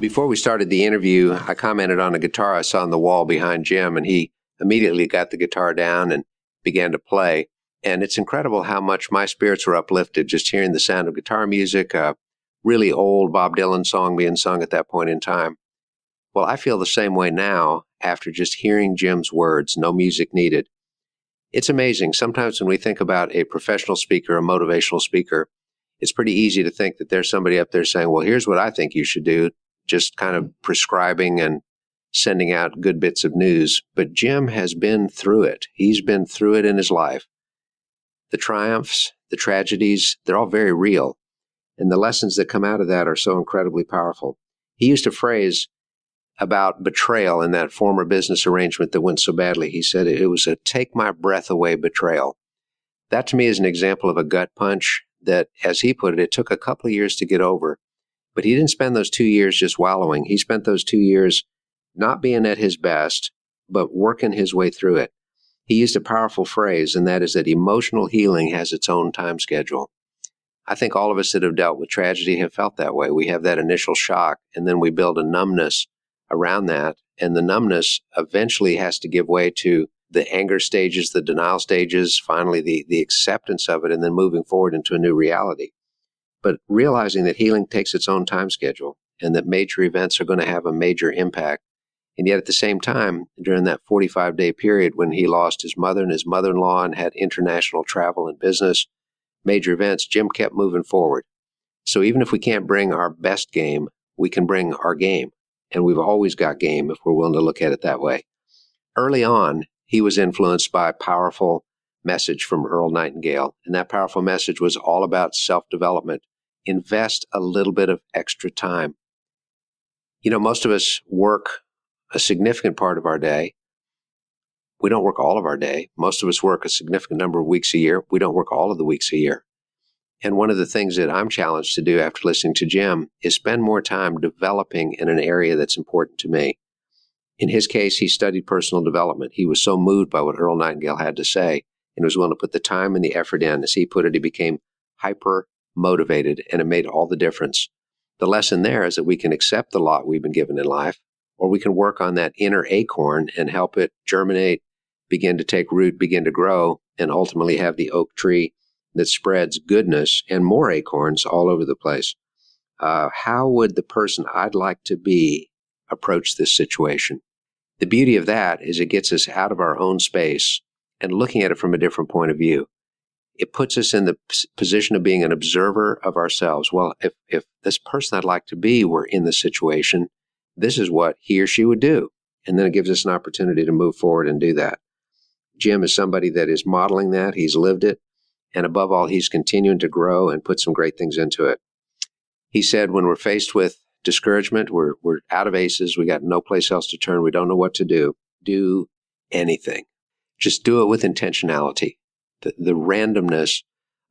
Before we started the interview, I commented on a guitar I saw on the wall behind Jim, and he immediately got the guitar down and began to play. And it's incredible how much my spirits were uplifted just hearing the sound of guitar music, a really old Bob Dylan song being sung at that point in time. Well, I feel the same way now after just hearing Jim's words, no music needed. It's amazing. Sometimes when we think about a professional speaker, a motivational speaker, it's pretty easy to think that there's somebody up there saying, well, here's what I think you should do, just kind of prescribing and sending out good bits of news. But Jim has been through it. He's been through it in his life. The triumphs, the tragedies, they're all very real. And the lessons that come out of that are so incredibly powerful. He used a phrase about betrayal in that former business arrangement that went so badly. He said it was a take my breath away betrayal. That to me is an example of a gut punch that, as he put it, it took a couple of years to get over. But he didn't spend those 2 years just wallowing. He spent those 2 years not being at his best, but working his way through it. He used a powerful phrase, and that is that emotional healing has its own time schedule. I think all of us that have dealt with tragedy have felt that way. We have that initial shock, and then we build a numbness around that, and the numbness eventually has to give way to the anger stages, the denial stages, finally the acceptance of it, and then moving forward into a new reality. But realizing that healing takes its own time schedule and that major events are going to have a major impact. And yet at the same time, during that 45-day period when he lost his mother and his mother-in-law and had international travel and business, major events, Jim kept moving forward. So even if we can't bring our best game, we can bring our game. And we've always got game if we're willing to look at it that way. Early on, he was influenced by a powerful message from Earl Nightingale. And that powerful message was all about self-development. Invest a little bit of extra time. You know, most of us work a significant part of our day. We don't work all of our day. Most of us work a significant number of weeks a year. We don't work all of the weeks a year. And one of the things that I'm challenged to do after listening to Jim is spend more time developing in an area that's important to me. In his case, he studied personal development. He was so moved by what Earl Nightingale had to say and was willing to put the time and the effort in. As he put it, he became hyper motivated, and it made all the difference. The lesson there is that we can accept the lot we've been given in life, or we can work on that inner acorn and help it germinate, begin to take root, begin to grow, and ultimately have the oak tree that spreads goodness and more acorns all over the place. How would the person I'd like to be approach this situation? The beauty of that is it gets us out of our own space and looking at it from a different point of view. It puts us in the position of being an observer of ourselves. Well, if this person I'd like to be were in the situation, this is what he or she would do. And then it gives us an opportunity to move forward and do that. Jim is somebody that is modeling that. He's lived it. And above all, he's continuing to grow and put some great things into it. He said, when we're faced with discouragement, we're out of aces, we got no place else to turn, we don't know what to do anything. Just do it with intentionality. The randomness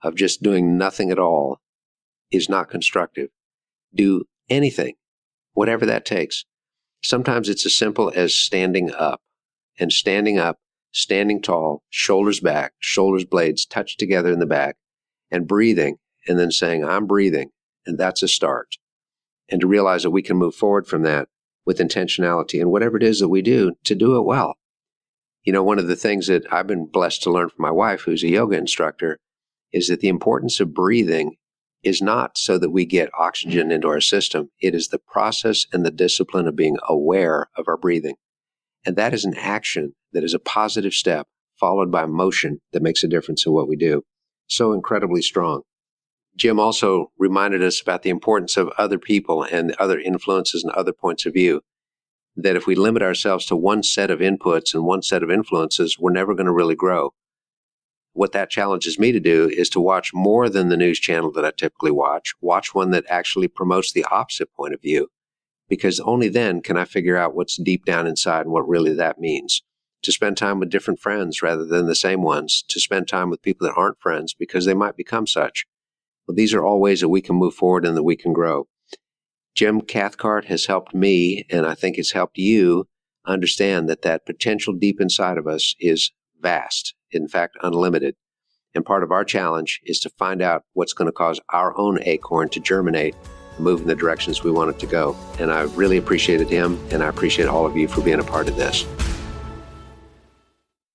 of just doing nothing at all is not constructive. Do anything, whatever that takes. Sometimes it's as simple as standing up, standing tall, shoulders back, shoulders blades touched together in the back, and breathing, and then saying, I'm breathing, and that's a start. And to realize that we can move forward from that with intentionality, and whatever it is that we do, to do it well. You know, one of the things that I've been blessed to learn from my wife, who's a yoga instructor, is that the importance of breathing is not so that we get oxygen into our system. It is the process and the discipline of being aware of our breathing. And that is an action that is a positive step followed by motion that makes a difference in what we do. So incredibly strong. Jim also reminded us about the importance of other people and other influences and other points of view. That if we limit ourselves to one set of inputs and one set of influences, we're never going to really grow. What that challenges me to do is to watch more than the news channel that I typically watch one that actually promotes the opposite point of view, because only then can I figure out what's deep down inside and what really that means. To spend time with different friends rather than the same ones, to spend time with people that aren't friends because they might become such. Well, these are all ways that we can move forward and that we can grow. Jim Cathcart has helped me, and I think it's helped you understand that potential deep inside of us is vast, in fact, unlimited. And part of our challenge is to find out what's going to cause our own acorn to germinate move in the directions we want it to go. And I really appreciated him, and I appreciate all of you for being a part of this.